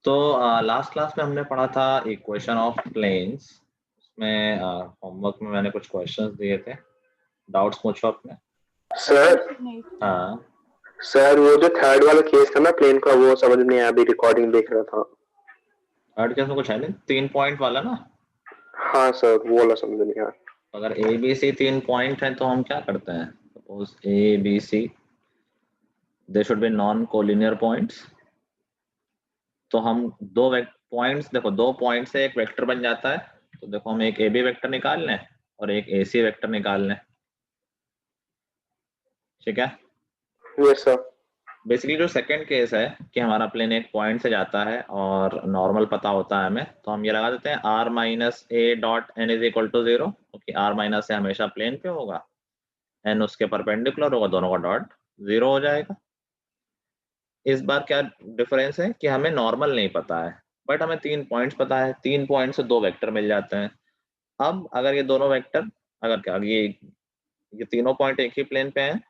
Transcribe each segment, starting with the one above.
तो last class में हमने पढ़ा था इक्वेशन ऑफ प्लेन्स। उसमें होमवर्क में मैंने कुछ क्वेश्चंस दिए थे, डाउट्स पूछो अपने। सर हाँ सर वो जो थर्ड वाला केस था ना प्लेन का, वो समझ नहीं आया, अभी रिकॉर्डिंग देख रहा था। थर्ड केस में कुछ है नहीं, 3 पॉइंट वाला ना। हाँ सर, वो वाला समझ नहीं आया। अगर ए बी सी 3 पॉइंट है तो हम क्या करते हैं, suppose A B C they should be non collinear points. तो हम दो पॉइंट्स, देखो 2 पॉइंट से एक वेक्टर बन जाता है। तो देखो हम एक ए बी वेक्टर निकाल लें और एक ए सी वेक्टर निकाल लें, ठीक है। Yes sir. बेसिकली जो सेकंड केस है कि हमारा प्लेन एक पॉइंट से जाता है और नॉर्मल पता होता है हमें, तो हम ये लगा देते हैं r minus A dot n is equal to 0, क्योंकि आर माइनस ए हमेशा प्लेन पे होगा, एन उसके परपेंडिकुलर होगा, दोनों का डॉट 0 हो जाएगा। इस बार क्या डिफरेंस है कि हमें नॉर्मल नहीं पता है, बट हमें 3 पॉइंट्स पता है। 3 पॉइंट से 2 वेक्टर मिल जाते हैं। अब अगर ये दोनों वेक्टर, अगर क्या ये तीनों पॉइंट एक ही प्लेन पे हैं,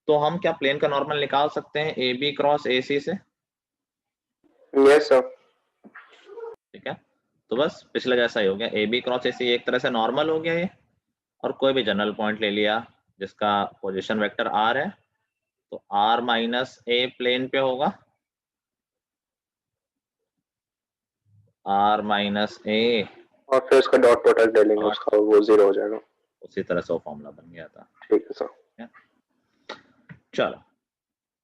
तो हम क्या प्लेन का नॉर्मल निकाल सकते हैं ए बी क्रॉस ए सी से, यस सर। ठीक है। तो बस पिछला जैसा ही हो गया, ए बी क्रॉस ए सी एक तरह से नॉर्मल हो गया ये। और कोई भी जनरल पॉइंट ले लिया जिसका पोजीशन वेक्टर आर है, तो आर माइनस ए प्लेन पे होगा, आर माइनस ए, और फिर उसका डॉट प्रोडक्ट डालेंगे, और उसका वो 0 हो जाएगा। उसी तरह से वो फॉर्मूला बन गया था। ठीक है सर। चलो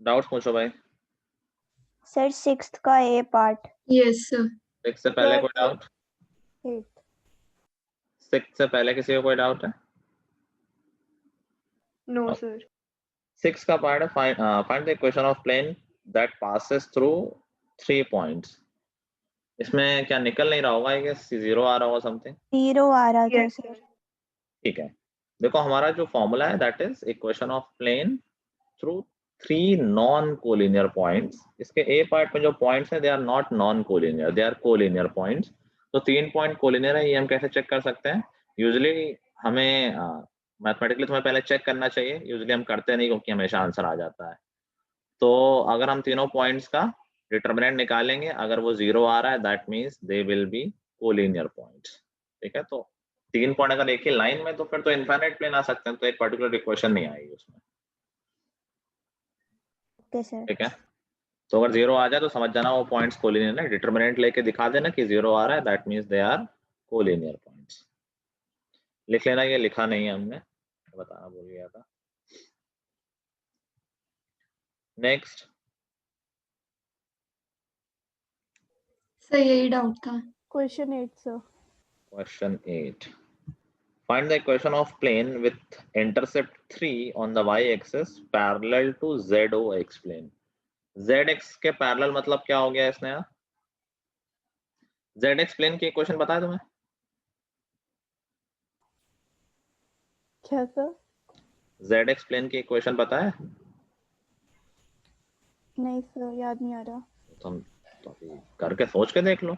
डाउट पूछो भाई। सर 6th का ए पार्ट। Yes sir. 6 से पहले कोई डाउट? 8th 6 से पहले किसी को कोई डाउट है? No sir. 6 का पार्ट है find the equation of plane that passes through 3 points. इसमें क्या निकल नहीं रहा होगा, आई गेस 0 आ रहा होगा समथिंग। 0 आ रहा था Yes. सर। ठीक है, देखो हमारा जो फॉर्मूला है that is equation of plane through 3 non collinear points. इसके ए पार्ट में जो पॉइंट्स हैं they are not non collinear, they are collinear points. तो 3 पॉइंट कोलिनियर है, ये हम कैसे चेक कर सकते हैं? यूजुअली हमें मैथमेटिकली तुम्हें पहले चेक करना चाहिए, यूजुअली हम करते नहीं क्योंकि हमेशा आंसर आ जाता है। तो अगर हम तीनों पॉइंट्स का डिटर्मिनेंट निकालेंगे, अगर वो 0 आ रहा है that means they will be collinear points, ठीक है। तो 3 पॉइंट अगर एक ही लाइन में, तो फिर तो इनफाइनाइट प्लेन आ सकते हैं, तो एक पर्टिकुलर इक्वेशन नहीं आएगी उसमें, ओके सर। ठीक है। तो अगर 0 आ जाए तो समझ जाना वो पॉइंट्स कोलिनियर है, डिटर्मिनेंट लेके दिखा देना कि 0 आ रहा है that means they are collinear points. लिख लेना, ये लिखा नहीं है हमने, बताना भूल गया था। नेक्स्ट सर यही डाउट था। Question 8 sir. question 8, find the equation of plane with intercept 3 on the y-axis parallel to ZOX plane। ZX के पैरेलल मतलब क्या हो गया इसने यहाँ? ZX प्लेन की इक्वेशन पता है तुम्हें? क्या सर? ZX प्लेन की इक्वेशन पता है? नहीं सर, याद नहीं आ रहा। तुम तो अभी करके सोच के देख लो।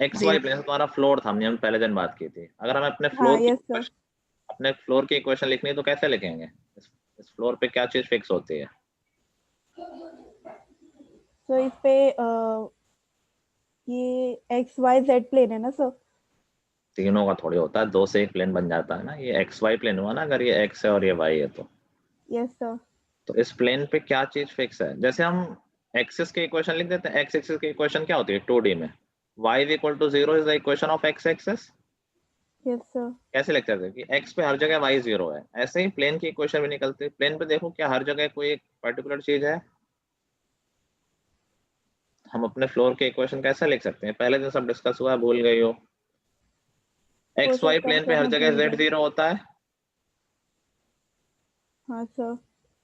XY प्लेन तुम्हारा फ्लोर था, हमने पहले दिन बात की थी। अगर हमें अपने फ्लोर हाँ, yes, sir. अपने फ्लोर की इक्वेशन लिखनी है तो कैसे लिखेंगे? इस फ्लोर पे क्या चीज फिक्स होती है? सर इस पे ये XYZ प्लेन है ना सर? तीनों का थोड़ी होता है, 2 से 1 प्लेन बन जाता है ना। ये XY प्लेन हुआ ना, अगर ये X है और ये Y है तो। Yes sir. तो इस प्लेन पे क्या चीज फिक्स है? जैसे हम एक्सिस की इक्वेशन लिख देते हैं, एक्स एक्सिस की इक्वेशन क्या होती है 2D में? y is equal to 0 is the equation of x axis. Yes sir. कैसे लिखते थे कि x पे हर जगह y 0 है, ऐसे ही प्लेन की इक्वेशन भी निकलती है। प्लेन पे देखो क्या हर जगह कोई एक पर्टिकुलर चीज है? हम अपने फ्लोर की इक्वेशन कैसे लिख सकते हैं? पहले दिन सब डिस्कस हुआ है, भूल गई हो। एक्स वाई प्लेन पे हर जगह z 0 होता है, हाँ सर।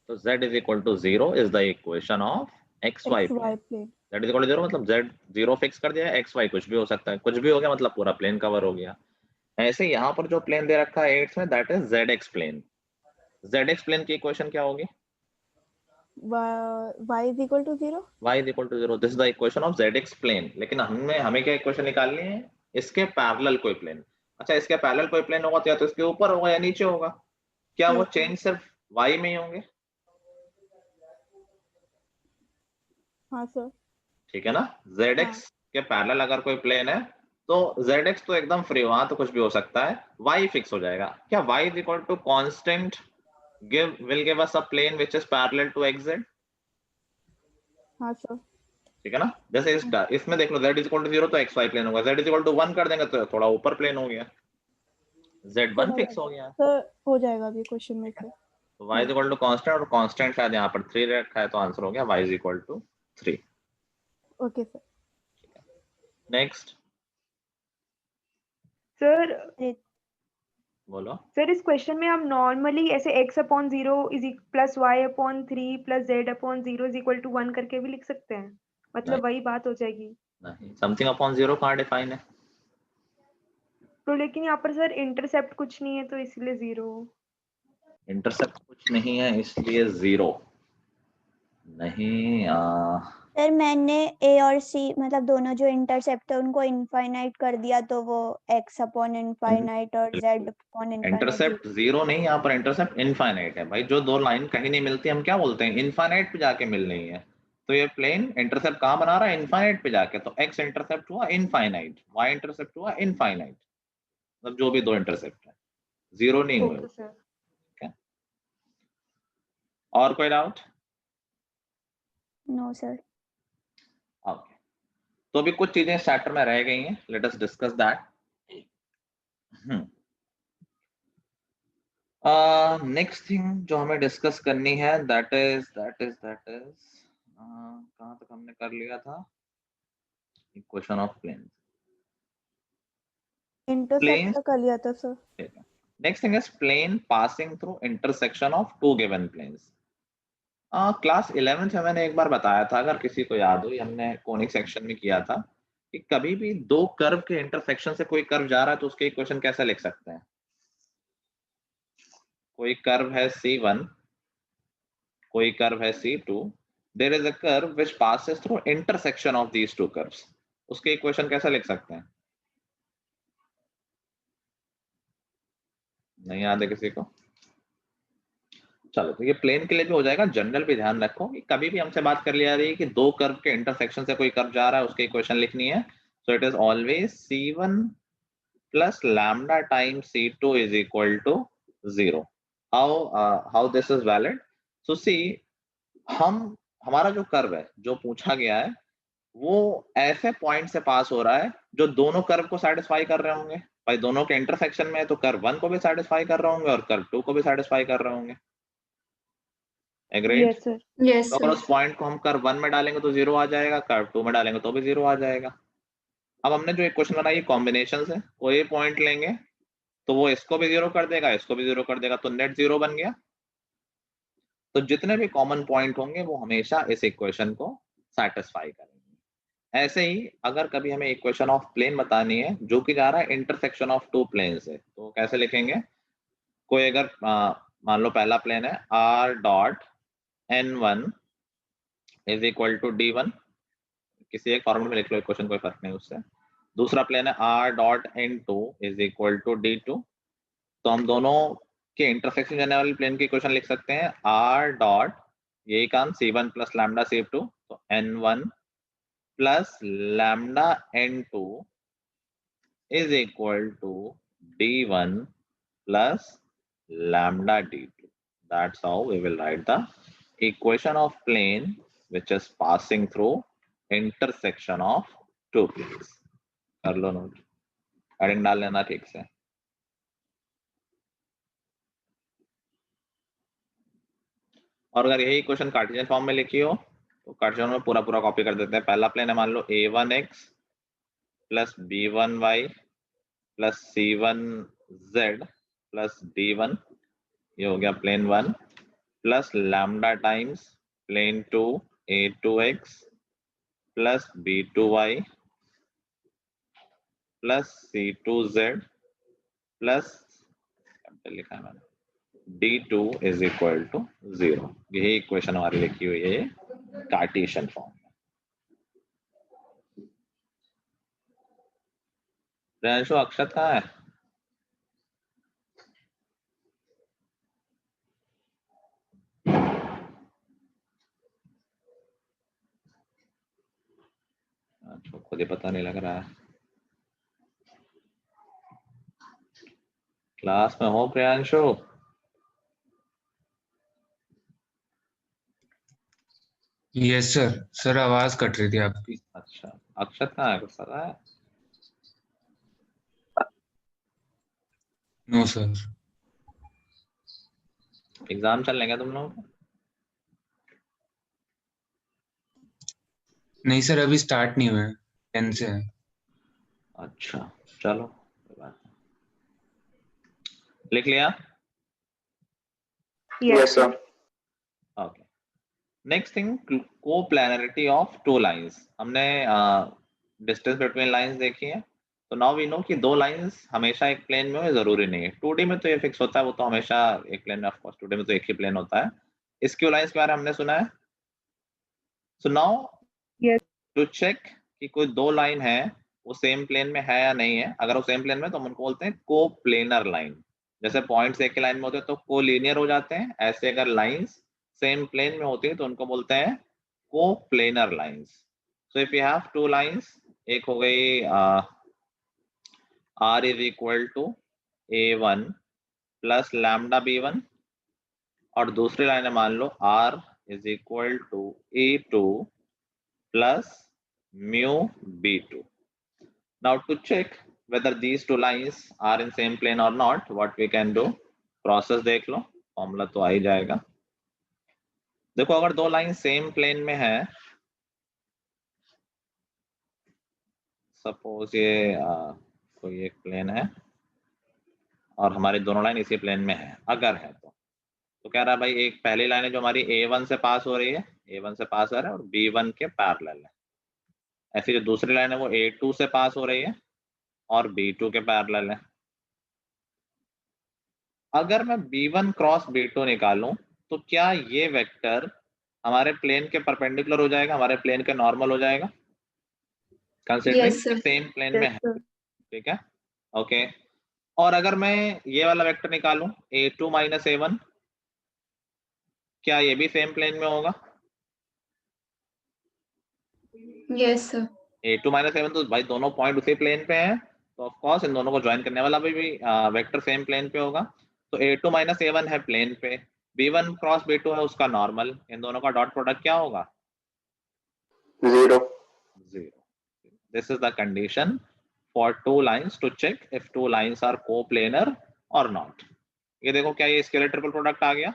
तो z is equal to 0 is the equation of x y XY plane. Plane. z is equal to 0 मतलब z 0 फिक्स कर दिया, एक्स वाई कुछ भी हो सकता है, कुछ भी हो गया मतलब पूरा प्लेन कवर हो गया। ऐसे यहाँ पर जो प्लेन दे रखा है 8 में that is ZX plane. ZX plane की इक्वेशन क्या होगी? Y is equal to 0। y is equal to 0, this is the equation of ZX plane. लेकिन हमें क्या इक्वेशन निकालनी है? इसके पैरेलल कोई प्लेन। अच्छा, इसके पैरेलल कोई प्लेन होगा तो या तो इसके ऊपर होगा या नीचे होगा। क्या वो चेंज सिर्फ y में ही होंगे? हाँ सर। ठीक है ना। ZX के पैरेलल अगर कोई प्लेन है तो zx तो एकदम फ्री, वहां तो कुछ भी हो सकता है, y फिक्स हो जाएगा। क्या y is equal to constant will give us a plane which is parallel to xz? हाँ सर। ठीक है ना, जैसे इसमें देख लो z इज इक्वल टू 0 तो xy प्लेन होगा, z इज इक्वल टू 1 कर देंगे तो थोड़ा ऊपर प्लेन हो गया, z1 फिक्स हो गया। सर हो जाएगा अभी क्वेश्चन में से। तो y is equal to constant, और कांस्टेंट शायद यहाँ पर 3 रखा है, तो आंसर हो गया y is equal to 3। Okay sir. Next sir बोलो। सर इस क्वेश्चन में हम नॉर्मली ऐसे x upon 0 is plus y upon 3 plus z upon 0 is equal to 1 करके भी लिख सकते हैं, मतलब वही बात हो जाएगी। नहीं, समथिंग अपॉन 0 कहाँ डिफाइन है? तो लेकिन यहाँ पर सर इंटरसेप्ट कुछ नहीं है तो इसलिए 0। इंटरसेप्ट कुछ नहीं है इसलिए 0 नहीं। सर मैंने a और c मतलब दोनों जो इंटरसेप्ट है उनको इनफाइनाइट कर दिया, तो वो x अपॉन इनफाइनाइट और z अपॉन इनफाइनाइट। इंटरसेप्ट 0 नहीं, यहाँ पर इंटरसेप्ट इनफाइनाइट है भाई। जो दो लाइन कहीं नहीं मिलती हम क्या बोलते हैं? इनफाइनाइट पे जाके मिल रही है। तो ये प्लेन इंटरसेप्ट कहाँ बना रहा है? इनफाइनाइट पे जाके। तो x इंटरसेप्ट हुआ इनफाइनाइट, y इंटरसेप्ट हुआ इनफाइनाइट, मतलब जो भी दो इंटरसेप्ट है, 0 नहीं हुए। Okay sir. और कोई डाउट? No sir. ओके, तो अभी कुछ चीजें चैप्टर में रह गई हैं, let us discuss that. Next thing जो हमें डिस्कस करनी है दैट इज कहां तक हमने कर लिया था? इक्वेशन ऑफ प्लेन, इंटरसेप्ट का कर लिया था sir. Next thing is plane passing through intersection of two given planes. Class 11th में मैंने एक बार बताया था, अगर किसी को याद हो, हमने कोनिक सेक्शन में किया था कि कभी भी दो कर्व के इंटरसेक्शन से कोई कर्व जा रहा है तो उसके इक्वेशन कैसे लिख सकते हैं? कोई कर्व है C1, कोई कर्व है C2, there is a curve which passes through intersection of these two curves, उसके इक्वेशन कैसे लिख सकते हैं? नहीं याद है किसी को? चलो, तो ये प्लेन के लिए भी हो जाएगा, जनरल भी ध्यान रखो कि कभी भी हमसे बात कर लिया रही है कि दो कर्व के इंटरसेक्शन से कोई कर्व जा रहा है, उसकी इक्वेशन लिखनी है। So it is always C1 plus lambda times C2 is equal to 0. How this is valid? So see, हमारा जो कर्व है जो पूछा गया है वो ऐसे पॉइंट से पास हो रहा है जो दोनों कर्व को सेटिस्फाई कर रहे होंगे। भाई दोनों के इंटरसेक्शन में है तो कर्व 1 को भी सेटिस्फाई कर रहे होंगे और कर्व 2 को भी सेटिस्फाई कर रहे होंगे। एग्रीड? Yes sir. यस तो अगर उस सर। पॉइंट को हम कर्व 1 में डालेंगे तो 0 आ जाएगा, कर्व 2 में डालेंगे तो भी 0 आ जाएगा। अब हमने जो इक्वेशन बनाई कॉम्बिनेशन से, कोई पॉइंट लेंगे तो वो इसको भी 0 कर देगा, इसको भी 0 कर देगा, तो नेट 0 बन गया। तो जितने भी कॉमन पॉइंट होंगे वो हमेशा इस इक्वेशन को सेटिस्फाई करेंगे। ऐसे ही अगर कभी हमें इक्वेशन ऑफ प्लेन बतानी है जो कि जा रहा है इंटरसेक्शन ऑफ टू प्लेन से, तो कैसे लिखेंगे? कोई अगर मान लो पहला प्लेन है r dot n1 is equal to d1, किसी एक फॉर्मूले में लिख लो इक्वेशन, कोई फर्क नहीं उससे। दूसरा प्लेन है r dot n2 is equal to d2, तो हम दोनों के इंटरसेक्शन जाने वाले प्लेन की इक्वेशन लिख सकते हैं r डॉट, यही काम, C1 प्लस लैम्डा C2, तो n1 plus lambda n2 is equal to d1 plus lambda d2. That's how we will write the equation of plane which is passing through intersection of two planes. कर लो note, heading डाल लेना ठीक से। और अगर यही equation Cartesian form में लिखी हो तो कार्टेशियन में पूरा पूरा कॉपी कर देते हैं। पहला प्लेन है मान लो a1x plus b1y plus c1z plus d1, ये हो गया plane 1, plus lambda times plane 2 a2x plus b2y plus c2z plus लिखा है मैंने d2 इज इक्वल टू 0। यही इक्वेशन हमारी लिखी हुई है कार्टेशियन फॉर्म में। प्रियांशु, अक्षत कहाँ है? अच्छा, खुद ही पता नहीं लग रहा है। क्लास में हो प्रियांशु? Yes sir. सर आवाज कट रही थी आपकी। अच्छा, अक्षत कहाँ है, कुछ पता है? No sir. एग्जाम चल लेंगे तुम लोग? नहीं सर, अभी स्टार्ट नहीं हुए, 10 से है। अच्छा चलो, कोई बात नहीं। लिख लिया? Yes, sir. Okay. Next thing, coplanarity of two lines. हमने डिस्टेंस बिटवीन लाइंस देखी है, तो नाउ वी नो कि दो लाइंस हमेशा एक प्लेन में हो, जरूरी नहीं है। 2D में तो ये फिक्स होता है, वो तो हमेशा एक प्लेन में, ऑफ कोर्स 2D में तो एक ही प्लेन होता है। स्क्यू लाइंस के बारे में हमने सुना है। So now Yes. To check कि कोई दो लाइन है वो सेम प्लेन में है या नहीं है। अगर वो सेम प्लेन में तो हम उनको बोलते हैं कोप्लेनर लाइन। जैसे पॉइंट्स एक ही लाइन में होते हैं तो कोलिनियर हो जाते हैं, ऐसे अगर लाइंस सेम प्लेन में होती है तो उनको बोलते हैं coplanar lines. So if you have two lines, एक हो गई r is equal to a1 plus lambda b1, और दूसरी लाइन है मान लो r is equal to a2 plus mu b2. Now to check whether these two lines are in same plane or not, what we can do, process देख लो, formula तो आ ही जाएगा। देखो अगर दो लाइन सेम प्लेन में है, सपोज ये कोई एक प्लेन है और हमारी दोनों लाइन इसी प्लेन में है, अगर है तो कह रहा है भाई एक पहली लाइन है जो हमारी a1 से पास हो रही है, a1 से पास आ रहा है और b1 के पैरेलल है। ऐसी जो दूसरी लाइन है वो a2 से पास हो रही है और b2 के पैरेलल है। अगर मैं b1 क्रॉस b2 निकालूं तो क्या ये वेक्टर हमारे प्लेन के परपेंडिकुलर हो जाएगा, हमारे प्लेन के नॉर्मल हो जाएगा, considering Yes, sir. Same plane Yes, में है। sir. ठीक है, ओके। और अगर मैं ये वाला वेक्टर निकालूं a2 माइनस a1, क्या ये भी सेम प्लेन में होगा? Yes, sir. a2 minus a1 तो भाई दोनों पॉइंट उसी प्लेन पे हैं, तो ऑफ कोर्स इन दोनों को ज्वाइन करने वाला भी वेक्टर सेम प्लेन पे होगा। तो a2 माइनस a1 है प्लेन पे, b1 क्रॉस b2 है उसका नॉर्मल, इन दोनों का डॉट प्रोडक्ट क्या होगा? 0. 0. This is the condition for two lines to check if two lines are coplanar or not. ये देखो क्या ये स्केलर ट्रिपल प्रोडक्ट आ गया?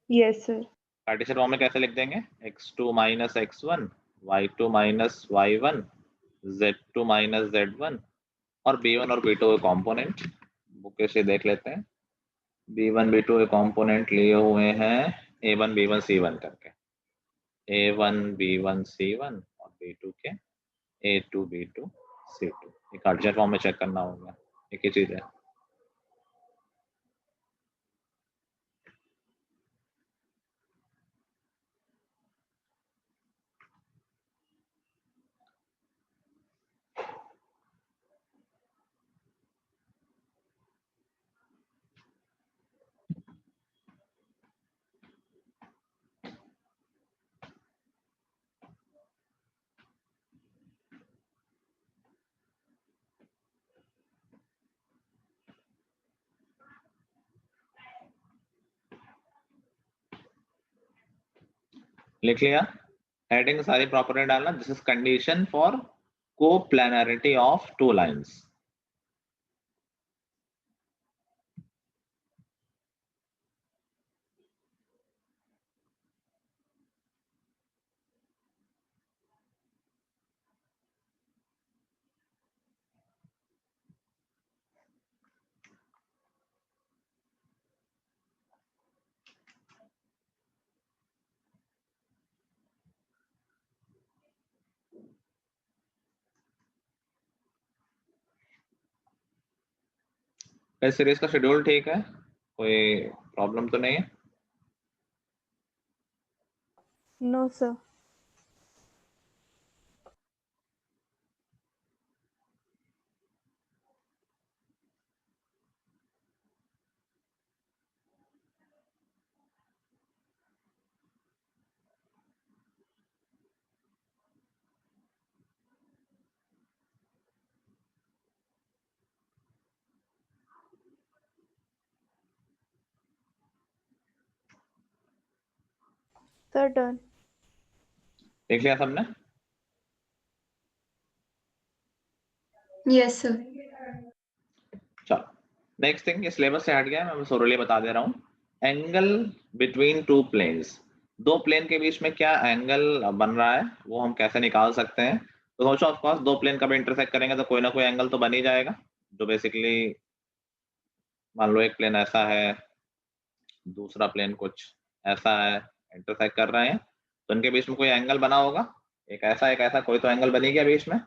Yes, sir. कार्टेशियन फॉर्म में कैसे लिख देंगे? x2 minus x1, y2 minus y1, z2 minus z1, और b1 और b2 के कंपोनेंट बुक से देख लेते हैं। b1 b2 के कंपोनेंट लिए हुए हैं a1 b1 c1 करके, a1 b1 c1 और b2 के a2 b2 c2। ये कार्टेशियन फॉर्म में चेक करना होगा, एक ही चीज है। लिख लिया? हेडिंग सारी प्रॉपर्टी डालना, this is condition for coplanarity of two lines. इस सीरीज का शेड्यूल ठीक है, कोई प्रॉब्लम तो नहीं है? No, sir. Sir done. देख लिया सबने? Yes, sir. चलो नेक्स्ट थिंग, सिलेबस से हट गया है, मैं सोरली बता दे रहा हूँ। एंगल बिटवीन टू प्लेन्स, दो प्लेन के बीच में क्या एंगल बन रहा है वो हम कैसे निकाल सकते हैं। तो सोचो ऑफ कोर्स दो प्लेन कब इंटरसेक्ट करेंगे तो कोई ना कोई एंगल तो बन ही जाएगा। जो बेसिकली मान लो एक प्लेन ऐसा है, दूसरा प्लेन कुछ ऐसा है, इंटरसेक्ट कर रहे हैं तो इनके बीच में कोई एंगल बना होगा, एक ऐसा कोई तो एंगल बनी गया बीच में।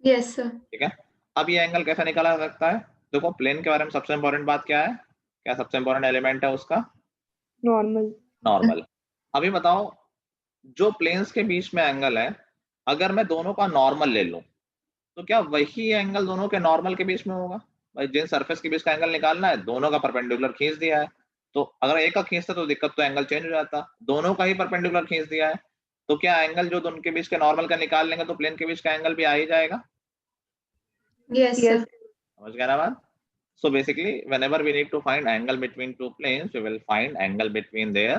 Yes, sir. ठीक है, अब ये एंगल कैसे निकाला जा सकता है? देखो प्लेन के बारे में सबसे इंपॉर्टेंट बात क्या है, क्या सबसे इंपॉर्टेंट एलिमेंट है उसका? नॉर्मल। नॉर्मल। अभी बताओ जो प्लेन्स के बीच में एंगल है, अगर मैं दोनों का नॉर्मल ले लूं तो क्या वही एंगल दोनों के नॉर्मल के बीच में होगा? भाई जिन सरफेस के बीच का एंगल निकालना है दोनों का परपेंडिकुलर खींच दिया है, तो अगर एक का खींचता तो दिक्कत, तो एंगल चेंज हो जाता। दोनों का ही परपेंडिकुलर खींच दिया है तो क्या एंगल जो दोनों के बीच के नॉर्मल का निकाल लेंगे तो प्लेन के बीच का एंगल भी आ ही जाएगा। Yes, sir. यस। समझ गया ना बात? So basically, whenever we need to find angle between two planes, we will find angle between their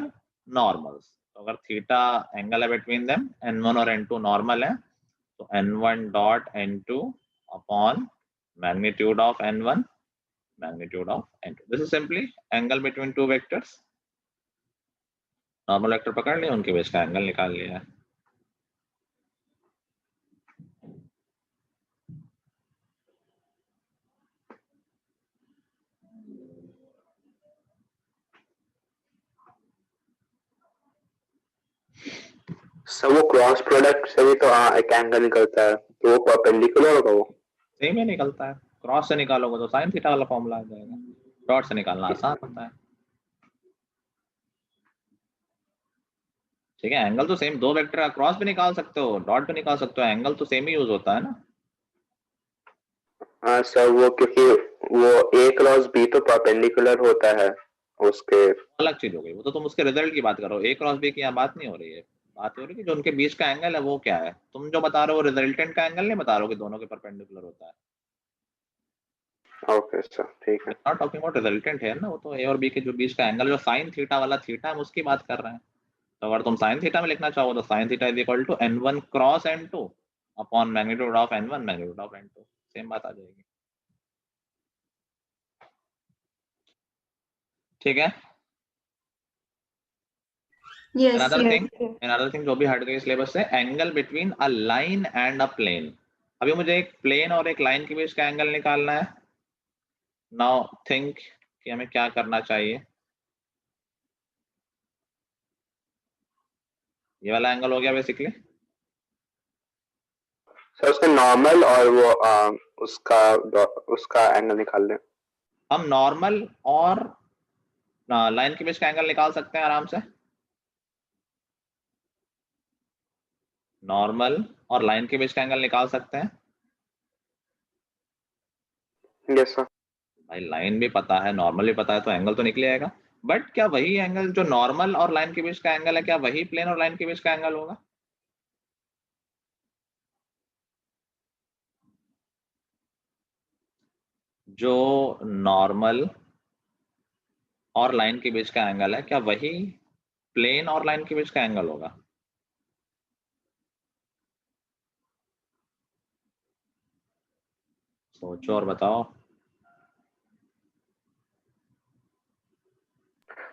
normals. तो अगर थीटा एंगल है between them, n1 और n2 नॉर्मल है, तो n1 dot n2 upon magnitude of n1 magnitude of n2. This is simply angle between two vectors. Normal vector पकड़ लिया, उनके बीच का एंगल निकाल लिया है। सर वो क्रॉस प्रोडक्ट से भी तो एक एंगल निकलता है, तो वो परपेंडिकुलर होगा वो? सेम ही निकलता है, क्रॉस से निकालोगे तो साइन थीटा वाला फॉर्मूला आ जाएगा, डॉट से निकालना आसान होता है। ठीक है, एंगल तो सेम, दो वेक्टर का क्रॉस भी निकाल सकते हो, डॉट भी निकाल सकते हो, एंगल तो सेम ही यूज होता है ना। हाँ सर, वो क्योंकि वो ए क्रॉस बी तो परपेंडिकुलर होता है उसके। अलग चीज हो गई, वो तो तुम उसके रिजल्ट की बात करो, ए क्रॉस बी की यहाँ बात नहीं हो रही है। बात हो रही है कि जो उनके बीच का एंगल है वो क्या है। तुम जो बता रहे हो रिजल्टेंट का एंगल नहीं बता रहे हो कि दोनों के परपेंडिकुलर होता है। ओके सर, ठीक है। नॉट टॉकिंग अबाउट रिजल्टेंट है ना, वो तो ए और बी के जो बीच का एंगल जो साइन थीटा वाला थीटा हम उसकी बात कर रहे हैं। तो अगर तुम साइन थीटा में लिखना चाहो तो sine theta is equal to n1 cross n2 upon magnitude of n1 magnitude of n2, same बात आ जाएगी। ठीक है। Yes, Another sir. thing जो भी हट गई सिलेबस से, angle between a line and a plane. अभी मुझे एक प्लेन और एक लाइन के बीच का एंगल निकालना है। नाउ थिंक कि हमें क्या करना चाहिए। ये वाला एंगल हो गया बेसिकली। सर उसका नॉर्मल और वो उसका एंगल निकाल लें। हम नॉर्मल और लाइन के बीच का एंगल निकाल सकते हैं आराम से। नॉर्मल और लाइन के बीच का एंगल निकाल सकते हैं। Yes sir. भाई लाइन भी पता है, नॉर्मल भी पता है, तो एंगल तो निकल आएगा। बट क्या वही एंगल जो नॉर्मल और लाइन के बीच का एंगल है, क्या वही प्लेन और लाइन के बीच का एंगल होगा? जो नॉर्मल और लाइन के बीच का एंगल है, क्या वही प्लेन और लाइन के बीच का एंगल होगा? सोचो और बताओ।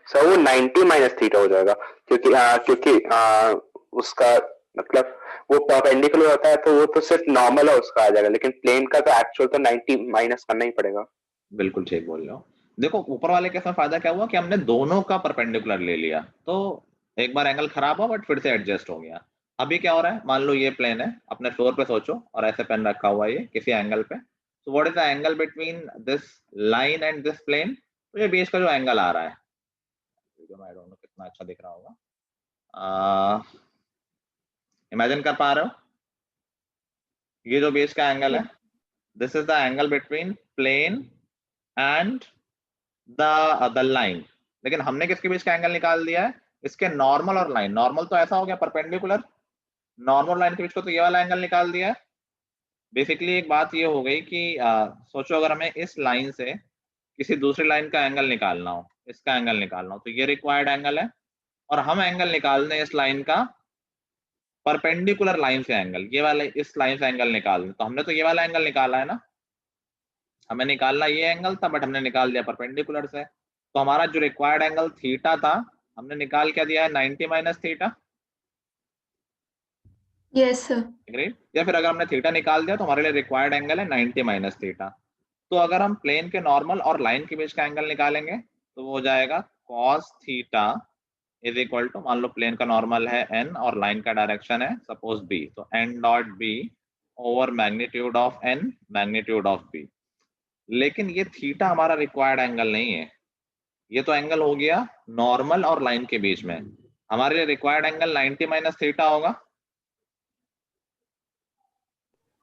सर वो 90 माइनस थीटा हो जाएगा, क्योंकि उसका मतलब वो परपेंडिकुलर होता है तो वो तो सिर्फ नॉर्मल है उसका आ जाएगा, लेकिन प्लेन का तो एक्चुअल तो 90 माइनस करना ही पड़ेगा। बिल्कुल ठीक बोल रहे हो। देखो ऊपर वाले केस में फायदा क्या हुआ कि हमने दोनों का परपेंडिकुलर ले लिया, तो एक बार एंगल खराब हुआ बट फिर से एडजस्ट हो गया। अभी क्या हो रहा है, मान लो ये प्लेन है, अपने फ्लोर पे सोचो और ऐसे पेन रखा हुआ है ये किसी एंगल पे। तो what is the angle between this line and this plane? तो ये बेस का जो एंगल आ रहा है, आई डोंट नो कितना अच्छा दिख रहा होगा, इमेजिन कर पा रहे हो? ये जो बेस का एंगल है, this is the angle between plane and the line. लेकिन हमने किसके बीच का एंगल निकाल दिया है? इसके नॉर्मल और लाइन। नॉर्मल तो ऐसा हो गया परपेंडिकुलर, नॉर्मल लाइन के बीच को तो ये वाला एंगल निकाल दिया है। बेसिकली एक बात ये हो गई कि सोचो अगर हमें इस लाइन से किसी दूसरी लाइन का एंगल निकालना हो, इसका एंगल निकालना हो, तो ये रिक्वायर्ड एंगल है। और हम एंगल निकाल दें इस लाइन का परपेंडिकुलर लाइन से एंगल, ये वाले इस लाइन से एंगल निकाल दें, तो हमने तो ये वाला एंगल निकाला है ना, हमें निकालना ये एंगल था बट हमने निकाल दिया परपेंडिकुलर से, तो हमारा जो रिक्वायर्ड एंगल थीटा था हमने निकाल क्या दिया है 90 minus theta. Yes, sir. Great. या फिर अगर हमने थीटा निकाल दिया तो हमारे लिए रिक्वायर्ड एंगल है 90 माइनस थीटा। तो अगर हम प्लेन के नॉर्मल और लाइन के बीच का एंगल निकालेंगे तो वो हो जाएगा cos theta is equal to, मान लो प्लेन का नॉर्मल है n और लाइन का डायरेक्शन है सपोज b, तो n dot b over magnitude of n magnitude of b। लेकिन ये थीटा हमारा रिक्वायर्ड एंगल नहीं है, ये तो एंगल हो गया नॉर्मल और लाइन के बीच में, हमारे लिए रिक्वायर्ड एंगल 90 माइनस थीटा होगा।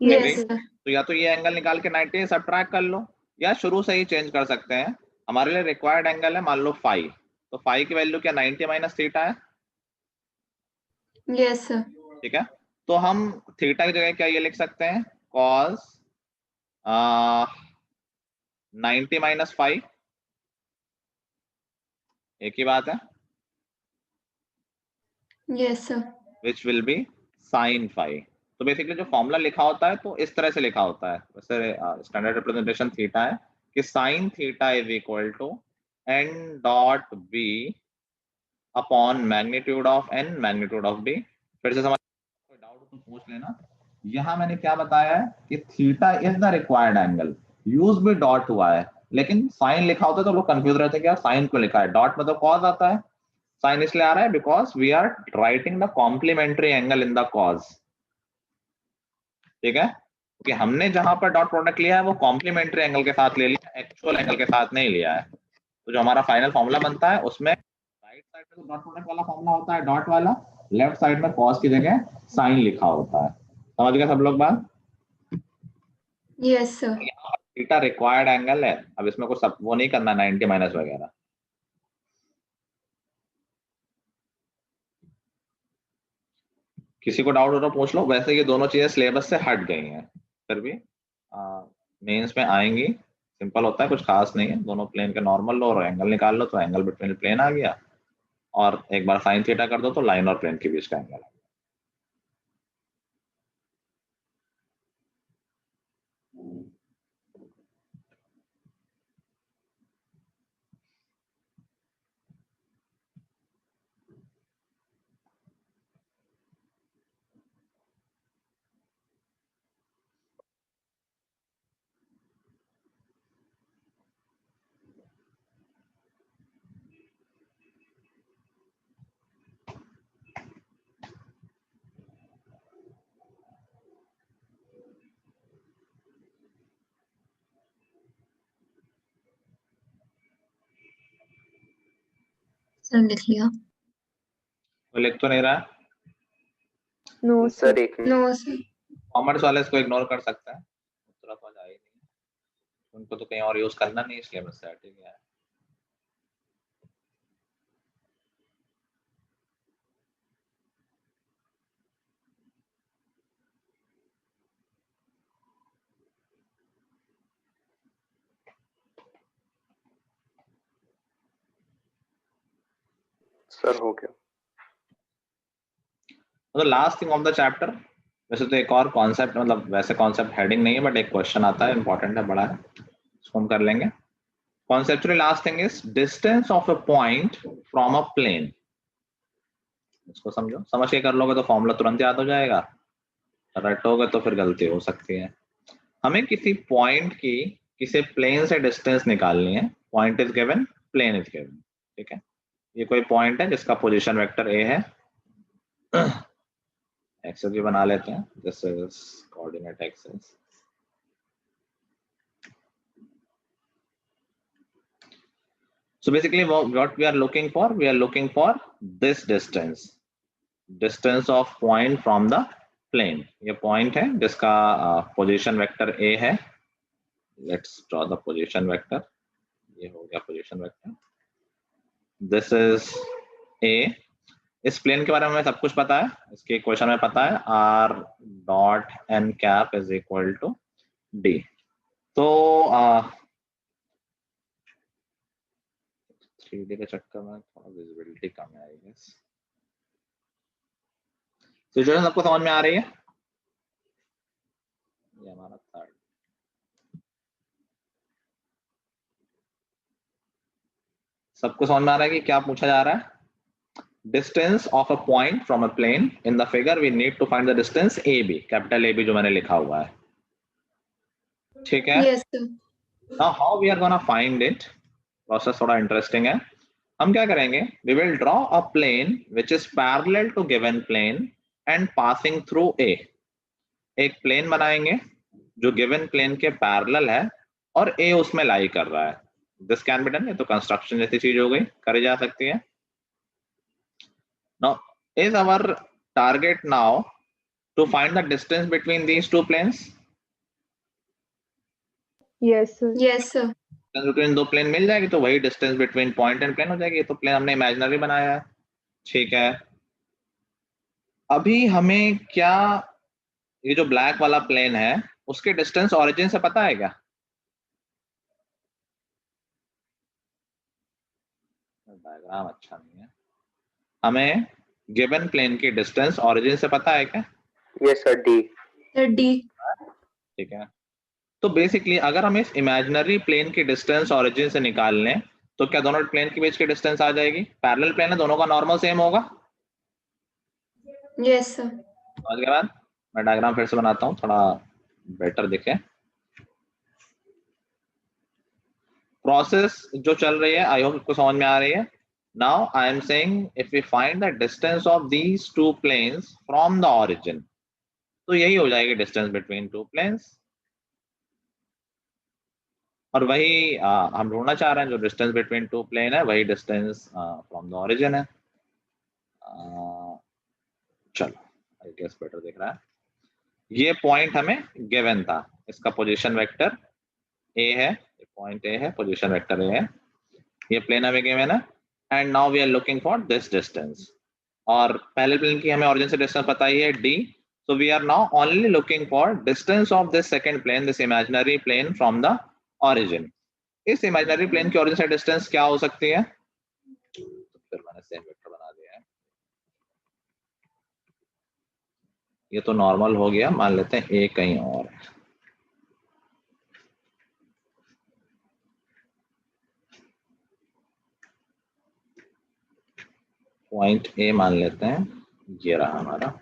Yes, sir. तो या तो ये एंगल निकाल के 90 सब्ट्रैक्ट कर लो या शुरू से ही चेंज कर सकते हैं। हमारे लिए रिक्वायर्ड एंगल है मान लो फाई, तो फाई की वैल्यू क्या 90 माइनस थीटा है, Yes, sir. ठीक है। तो हम थीटा की जगह क्या ये लिख सकते हैं कॉस 90 माइनस फाई, एक ही बात है, Yes, sir. Which will be sine phi. तो बेसिकली जो फॉर्मूला लिखा होता है तो इस तरह से लिखा होता है, वैसे स्टैंडर्ड रिप्रेजेंटेशन थीटा है कि sine theta is equal to n dot b upon magnitude of n magnitude of b। फिर से समझ, कोई डाउट हो तो पूछ लेना। यहाँ मैंने क्या बताया है कि theta is the required angle, use भी डॉट हुआ है, लेकिन साइन लिखा होता है तो लोग कंफ्यूज रहते हैं कि यार साइन क्यों लिखा है, डॉट मतलब कॉज आता है, साइन इसलिए आ रहा है because we are writing the complementary angle in the cos, ठीक है। क्योंकि हमने जहां पर डॉट प्रोडक्ट लिया है वो कॉम्प्लीमेंट्री एंगल के साथ ले लिया, एक्चुअल एंगल के साथ नहीं लिया है। तो जो हमारा फाइनल फॉर्मूला बनता है उसमें राइट साइड में डॉट प्रोडक्ट वाला फॉर्मूला होता है डॉट वाला, लेफ्ट साइड में कॉस की जगह साइन लिखा होता है। समझ गए सब लोग बात? Yes, sir. Theta required angle है, अब इसमें कुछ वो नहीं करना 90 माइनस वगैरह। किसी को डाउट हो तो पूछ लो, वैसे ये दोनों चीजें सिलेबस से हट गई हैं, फिर भी मेंस में आएंगी, सिंपल होता है, कुछ खास नहीं है। दोनों प्लेन के नॉर्मल लो और एंगल निकाल लो तो एंगल बिटवीन प्लेन आ गया, और एक बार साइन थीटा कर दो तो लाइन और प्लेन के बीच का एंगल आ गया। सर लिख लिया। कोई लिख तो नहीं रहा है? No sir sir. एक मिनट। No sir. कॉमर्स वाले इसको इग्नोर कर सकते हैं, उत्तरा तो आज आई नहीं, उनको तो कहीं और यूज करना नहीं, इसलिए बस ठीक है। सर हो गया। तो last thing of the chapter, वैसे तो एक और कॉन्सेप्ट, मतलब वैसे कॉन्सेप्ट हेडिंग नहीं है बट एक क्वेश्चन आता है, इंपॉर्टेंट है, बड़ा है, इसको हम कर लेंगे। Conceptually last thing is distance of a point from a plane. इसको समझो, समझ के कर लोगे तो फॉर्मूला तुरंत याद हो जाएगा, रटोगे तो फिर गलती हो सकती है। हमें किसी पॉइंट की किसी प्लेन से डिस्टेंस निकालनी है, point is given, plane is given, ठीक है। ये कोई पॉइंट है जिसका पोजीशन वेक्टर ए है, एक्सेस भी बना लेते हैं, this is coordinate axes. So basically what we are looking for, we are looking for this distance of point from the plane। ये point है जिसका position vector a है, let's draw the position vector, ये हो गया position vector, this is a। इस plane के बारे में हमें सब कुछ पता है, इसके इक्वेशन में पता है r dot n cap is equal to d। तो 3D के चक्कर में थोड़ा विजिबिलिटी कम है आई गेस। सिचुएशन सबको समझ में आ रही है? ये हमारा थर्ड। सबको समझ में आ रहा है कि क्या पूछा जा रहा है? Distance of a point from a plane in the figure we need to find the distance A B, capital A B जो मैंने लिखा हुआ है, ठीक है? Yes, sir. Now how we are gonna find it, process थोड़ा interesting है। हम क्या करेंगे, we will draw a plane which is parallel to given plane and passing through A. एक प्लेन बनाएंगे जो गिवन प्लेन के पैरेलल है और ए उसमें लाई कर रहा है। दिस कैन बी डन, ये तो कंस्ट्रक्शन जैसी चीज हो गई, करी जा सकती है। Now is our target now to find the distance between these two planes? Yes sir. Yes, sir. Distance between दो प्लेन मिल जाएगी तो वही distance between point and plane हो जाएगी। तो प्लेन हमने इमेजिनरी बनाया है, ठीक है। अभी हमें क्या, ये जो ब्लैक वाला प्लेन है उसके डिस्टेंस ओरिजिन से पता है क्या? डायग्राम अच्छा नहीं है। हमें गिवन प्लेन की डिस्टेंस ओरिजिन से पता है क्या? Yes sir, D. Sir, D. ठीक है, तो बेसिकली अगर हम इस इमेजिनरी प्लेन की डिस्टेंस ओरिजिन से निकाल लें तो क्या दोनों प्लेन के बीच की डिस्टेंस आ जाएगी? पैरेलल प्लेन है, दोनों का नॉर्मल सेम होगा। Yes, sir. समझ गए बात? मैं डायग्राम फिर से बनाता हूँ थोड़ा बेटर दिखे। प्रोसेस जो चल रही है आई होप आपको समझ में आ रही है। Now I am saying if we find the distance of these two planes from the origin, तो यही हो जाएगी डिस्टेंस बिटवीन टू प्लेन्स। और वही हम ढूंढना चाह रहे हैं, जो डिस्टेंस बिटवीन टू प्लेन है वही डिस्टेंस फ्रॉम द ओरिजिन है। चलो आई गेस बेटर दिख रहा है। ये पॉइंट हमें गिवन था, इसका पोजीशन वेक्टर ए है, पॉइंट ए है, पोजीशन वेक्टर ए है, ये प्लेन हमें गिवन है। And now we are looking for this distance, और पहले प्लेन की हमें ओरिजिन से डिस्टेंस पता ही है D, so we are now only looking for distance of this second plane, this imaginary plane from the origin. इस imaginary plane की origin से डिस्टेंस क्या हो सकती है? तो फिर मैंने सेम वेक्टर बना दिया है। ये तो नॉर्मल हो गया, मान लेते हैं ए कहीं और है। पॉइंट ए मान लेते हैं, ये रहा हमारा।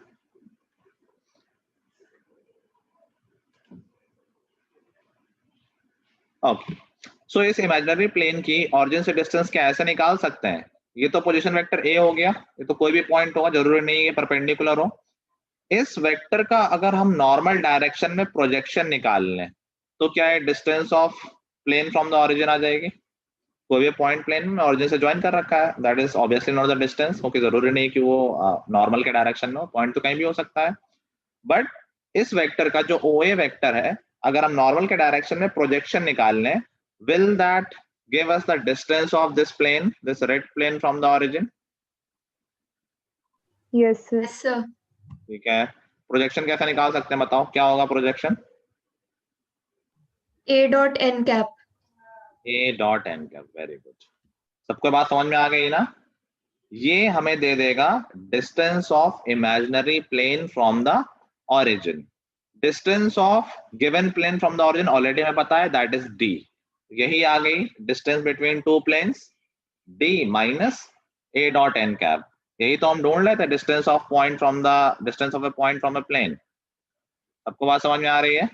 ओके, सो इस इमेजिनरी प्लेन की ओरिजिन से डिस्टेंस क्या ऐसे निकाल सकते हैं? ये तो पोजीशन वेक्टर ए हो गया, ये तो कोई भी पॉइंट होगा, जरूरी नहीं है परपेंडिकुलर हो। इस वेक्टर का अगर हम नॉर्मल डायरेक्शन में प्रोजेक्शन निकाल लें तो क्या है distance of plane from the origin आ जाएगी। कोई भी पॉइंट प्लेन में ओरिजिन से ज्वाइन कर रखा है, that is obviously not the distance, क्योंकि जरूरी नहीं कि वो नॉर्मल के डायरेक्शन में हो, पॉइंट तो कहीं भी हो सकता है। बट इस वेक्टर का जो OA वेक्टर है, अगर हम नॉर्मल के डायरेक्शन में प्रोजेक्शन निकाल लें, will that give us the distance of this plane, this red plane from the origin? Yes sir. Yes, sir. ठीक है, प्रोजेक्शन कैसे निकाल सकते हैं बताओ, क्या होगा projection? A dot n cap. A dot n cap, very good. सबको बात समझ में आ गई ना? ये हमें दे देगा distance of imaginary plane from the origin. Distance of given plane from the origin already हमें पता है, दैट इज डी। यही आ गई distance between two planes, d minus ए डॉट एन कैप। यही तो हम ढूंढ रहे थे, distance of point from the distance of a point from a plane. सबको बात समझ में आ रही है?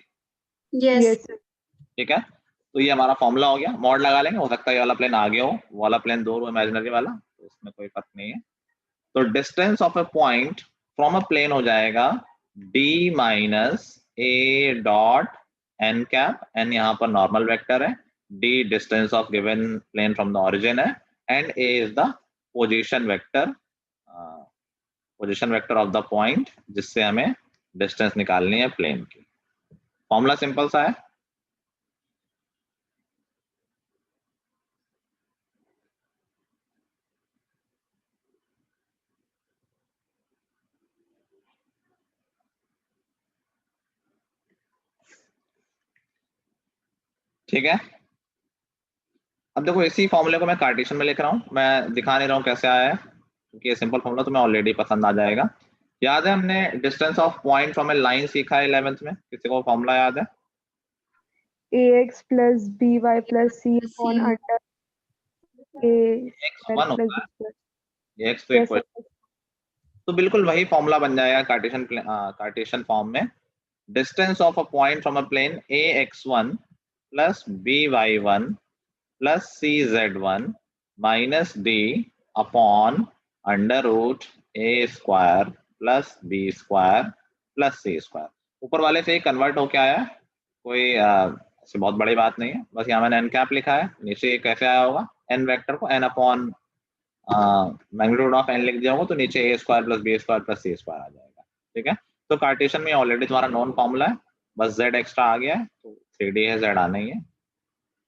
Yes. Yes sir. ठीक है, तो ये हमारा फॉर्मूला हो गया। मॉड लगा लेंगे, हो सकता है ये वाला प्लेन आगे हो, वो वाला प्लेन दूर हो इमेजिनरी वाला, तो उसमें कोई फर्क नहीं है। तो distance of a point from a plane हो जाएगा d माइनस ए डॉट एन कैप, एन यहाँ पर नॉर्मल वेक्टर है, d distance of given plane from the origin है, and a is the position vector of the point जिससे हमें distance निकालनी है प्लेन की। फॉर्मूला सिंपल सा है। ठीक है, अब देखो इसी फॉर्मूले को मैं कार्टेशियन में लिख रहा हूँ, मैं दिखा नहीं रहा हूँ कैसे आया है क्योंकि ये सिंपल फॉर्मूला तुम्हें ऑलरेडी पसंद आ जाएगा। याद है हमने distance of point from A line सीखा है 11th में, किसी को फॉर्मूला याद है? ax plus by plus c upon under a square x1 plus होता b square. है, ये x तो Yes, sir. इक्वल, तो बिल्कुल वही फॉर्मूला बन जाएगा कार्टेशियन फॉर्म में। Distance of a point from a plane ax1 plus by1 plus cz1 minus d upon under root a square plus b square plus c square. ऊपर वाले से ही convert होके आया है, कोई ऐसी बहुत बड़ी बात नहीं है, बस यहाँ मैंने एन कैप लिखा है। नीचे कैसे आया होगा, एन वेक्टर को N upon magnitude of N लिख दिया होगा तो नीचे A square plus B square plus C square आ जाएगा। ठीक है, तो कार्टेशियन में ऑलरेडी तुम्हारा नॉन फॉर्मूला है, बस z एक्स्ट्रा आ गया है तो 3D है, z आना ही है।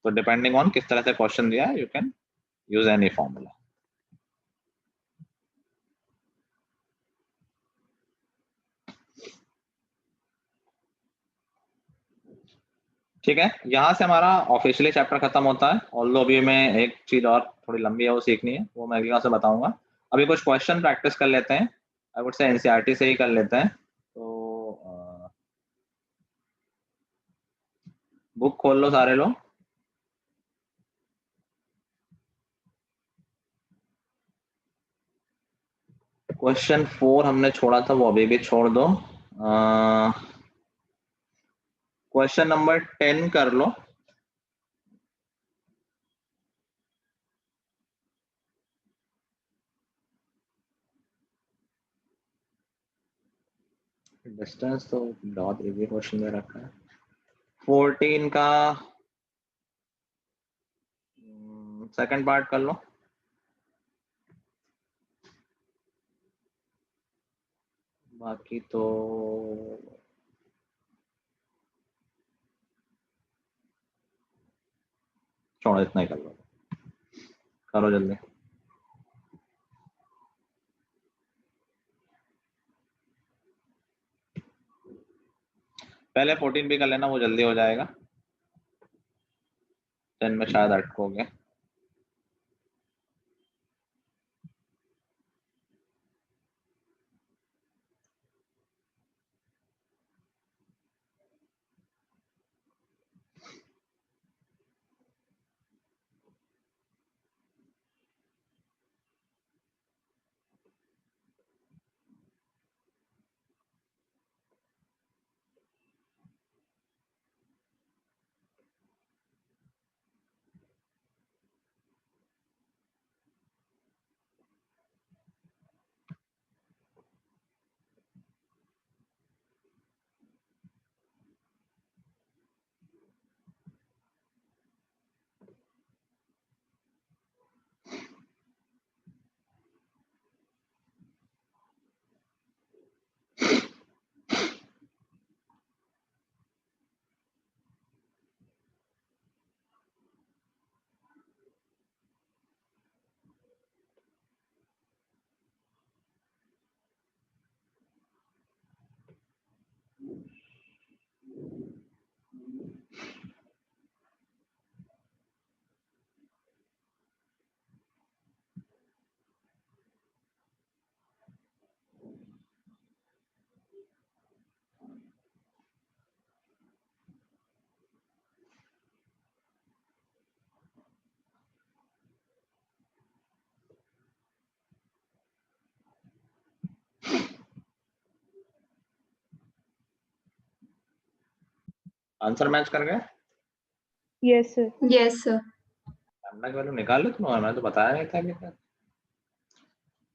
तो डिपेंडिंग ऑन किस तरह से क्वेश्चन दिया है, you can use any formula. ठीक है, यहाँ से हमारा ऑफिशियली चैप्टर खत्म होता है। ऑल्दो अभी मैं एक चीज और थोड़ी लंबी है वो सीखनी है, वो मैं अगली से बताऊंगा। अभी कुछ क्वेश्चन प्रैक्टिस कर लेते हैं, आई वुड से एनसीईआरटी से ही कर लेते हैं। तो बुक खोल लो सारे लोग। क्वेश्चन 4 हमने छोड़ा था, वो अभी भी छोड़ दो। क्वेश्चन नंबर 10 कर लो। डिस्टेंस तो बहुत इजी क्वेश्चन दे रखा है। 14 का सेकंड पार्ट कर लो। बाकी तो छोड़ो, इतना ही कर लो, करो जल्दी। पहले 14 भी कर लेना, वो जल्दी हो जाएगा, 10 में शायद अटकोगे। आंसर मैच कर गए? Yes, sir. Yes, sir. Lambda की वैल्यू निकाल लो तुम, मैं तो बताया नहीं था अभी तक।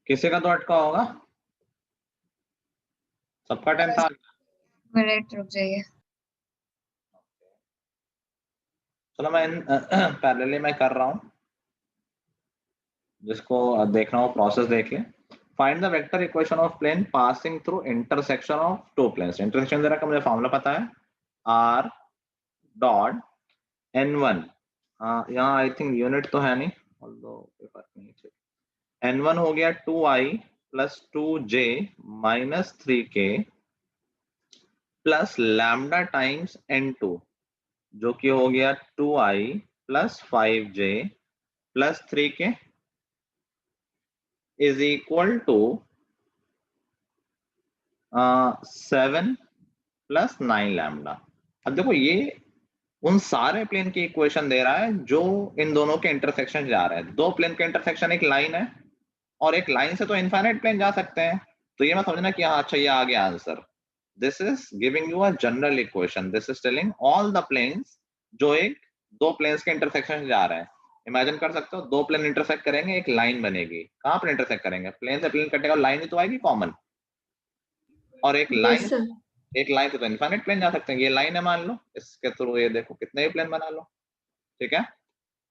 किसी का तो अटका होगा, सबका टाइम था। मिनट रुक जाइए। चलो मैं पैरेलली मैं कर रहा हूँ, जिसको देखना हो प्रोसेस देखिए। Find the vector equation of plane passing through intersection of two planes. Intersection जरा का मुझे फॉर्मूला पता है, r डॉट n1, यहाँ आई थिंक यूनिट तो है नहीं, ऑल्दो कोई फर्क नहीं है। n1 हो गया 2i plus 2j minus 3k plus lambda times n2, जो कि हो गया 2i plus 5j plus 3k is equal to 7 plus 9 lambda. अब देखो ये उन सारे प्लेन की इक्वेशन दे रहा है जो इन दोनों के इंटरसेक्शन जा रहे हैं। दो प्लेन के इंटरसेक्शन एक लाइन है, और एक लाइन से तो इनफाइनाइट प्लेन जा सकते हैं। तो ये मैं समझना कि हाँ अच्छा ये आ गया answer. This is giving you a general equation. This is telling all the planes जो एक दो प्लेन्स के इंटरसेक्शन जा रहे हैं। इमेजिन कर सकते हो दो प्लेन इंटरसेक्ट करेंगे, एक लाइन बनेगी। कहाँ पर इंटरसेक्ट करेंगे? प्लेन से प्लेन कटेगा, लाइन ही तो आएगी कॉमन। और एक Yes, लाइन, sir. एक लाइन से तो इनफाइनाइट प्लेन जा सकते हैं। ये लाइन है मान लो, इसके थ्रू ये देखो कितने भी प्लेन बना लो, ठीक है।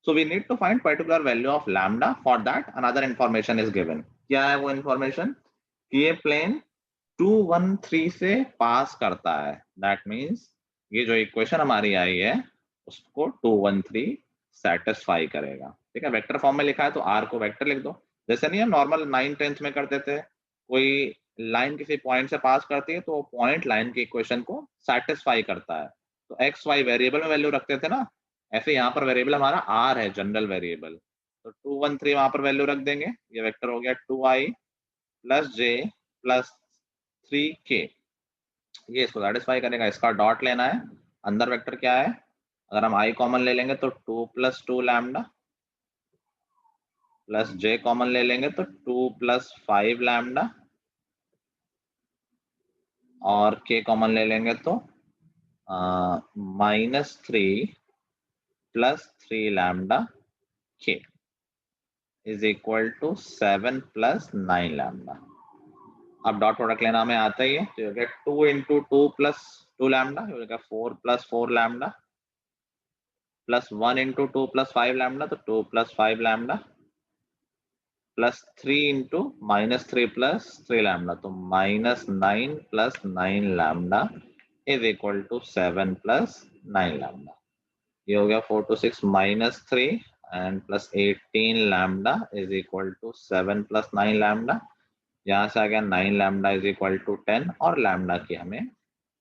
So we need to find particular value of lambda. For that another information is given. क्या है वो information? कि ये plane 2, 1, 3 से पास करता है। That means ये जो equation हमारी आई है उसको 2, 1, 3 satisfy करेगा। ठीक है, वेक्टर फॉर्म में लिखा है तो r को वेक्टर लिख दो। जैसे नहीं हम नॉर्मल 9, 10th में करते थे, कोई लाइन किसी पॉइंट से पास करती है तो पॉइंट लाइन की इक्वेशन को सेटिस्फाई करता है। तो एक्स वाई वेरिएबल में वैल्यू रखते थे ना, ऐसे यहाँ पर वेरिएबल हमारा आर है, जनरल वेरिएबल। तो 2, 1, 3 वहां पर वैल्यू रख देंगे। ये वेक्टर हो गया 2i plus j plus 3k। ये इसको सेटिस्फाई करेगा। इसका डॉट लेना है। अंदर वेक्टर क्या है? अगर हम i कॉमन ले लेंगे तो 2 plus 2 lambda, plus j common ले लेंगे तो 2 प्लस 5 लैम्डा, और k कॉमन ले लेंगे तो -3 plus 3 lambda k is equal to 7 plus 9 lambda. अब डॉट प्रोडक्ट लेना हमें आता ही है, तो you get 2 into 2 plus 2 lambda, you will get 4 plus 4 lambda, plus 1 into 2 plus 5 lambda, तो 2 plus 5 lambda, plus 3 into -3 plus 3 lambda, तो -9 plus 9 lambda is equal to 7 plus 9 lambda। ये हो गया 4 to 6 -3 and plus 18 lambda is equal to 7 plus 9 lambda। यहाँ से आ गया 9 lambda is equal to 10, और lambda की हमें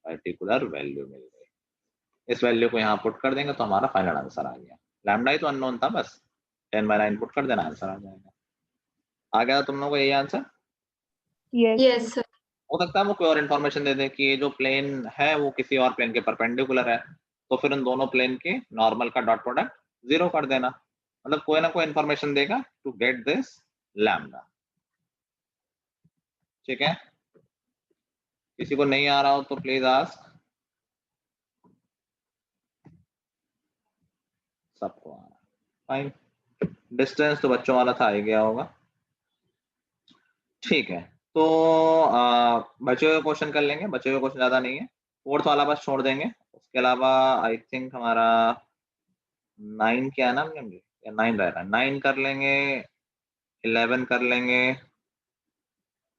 पर्टिकुलर वैल्यू मिल गई। इस वैल्यू को यहाँ पुट कर देंगे तो हमारा फाइनल आंसर आ गया। लैम्डा ही तो अननोन था, बस 10/9 पुट कर देना, आंसर आ जाएगा। आ गया तुम लोगों को यही आंसर? Yes Yes, sir. हो सकता है वो कोई और इन्फॉर्मेशन दे दे कि ये जो प्लेन है वो किसी और प्लेन के परपेंडिकुलर है, तो फिर उन दोनों प्लेन के नॉर्मल का डॉट प्रोडक्ट 0 कर देना। मतलब कोई ना कोई इन्फॉर्मेशन देगा टू गेट दिस लैम्डा। ठीक है, किसी को नहीं आ रहा हो तो प्लीज आस्क। सबको आ रहा है, फाइन। डिस्टेंस तो बच्चों वाला था, आ ही गया होगा। ठीक है, तो बचे हुए क्वेश्चन कर लेंगे। बचे हुए क्वेश्चन ज्यादा नहीं है, फोर्थ वाला बस छोड़ देंगे। उसके अलावा आई थिंक हमारा 9 क्या है ना, या 9 रह रहा है, 9 कर लेंगे, 11 कर लेंगे,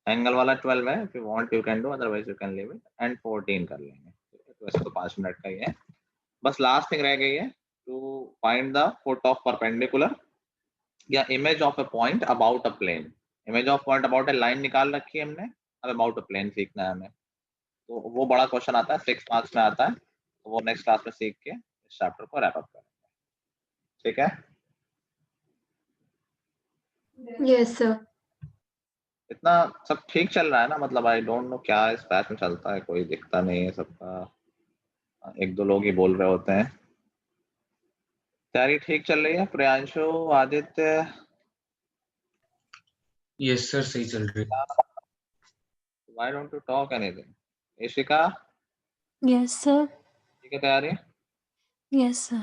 एंगल वाला 12 है, if you want you can do, otherwise you can leave it, and 14 कर लेंगे। वैसे तो 5 मिनट का ही है। बस लास्ट थिंग रह गई है, to find the foot of perpendicular या image of a point about a plane. Image of point about a line निकाल रखी है हमने, अब अबाउट अ प्लेन सीखना है हमें। तो वो बड़ा क्वेश्चन आता है, 6 मार्क्स में आता है, तो वो नेक्स्ट क्लास में सीख के इस चैप्टर को रैप अप करेंगे। ठीक है, Yes, sir. इतना सब ठीक चल रहा है ना? मतलब आई डोंट नो क्या इस बैच में चलता है, कोई दिखता नहीं है सबका, एक दो लोग ही बोल रहे होते हैं। तैयारी ठीक चल रही है? प्रियांशु, आदित्य, यस सर, सही चल रही है। Why don't you talk anything? Ishika, yes sir. ठीक है तैयारी? Yes sir.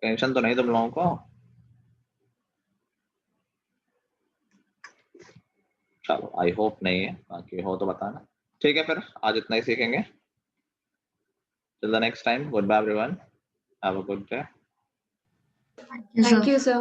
टेंशन तो नहीं तुम लोगों को? चलो, आई होप नहीं है, बाकी हो तो बताना। ठीक है, फिर आज इतना ही सीखेंगे। Till the next time, goodbye everyone, have a good day. Yes, sir. Thank you, sir.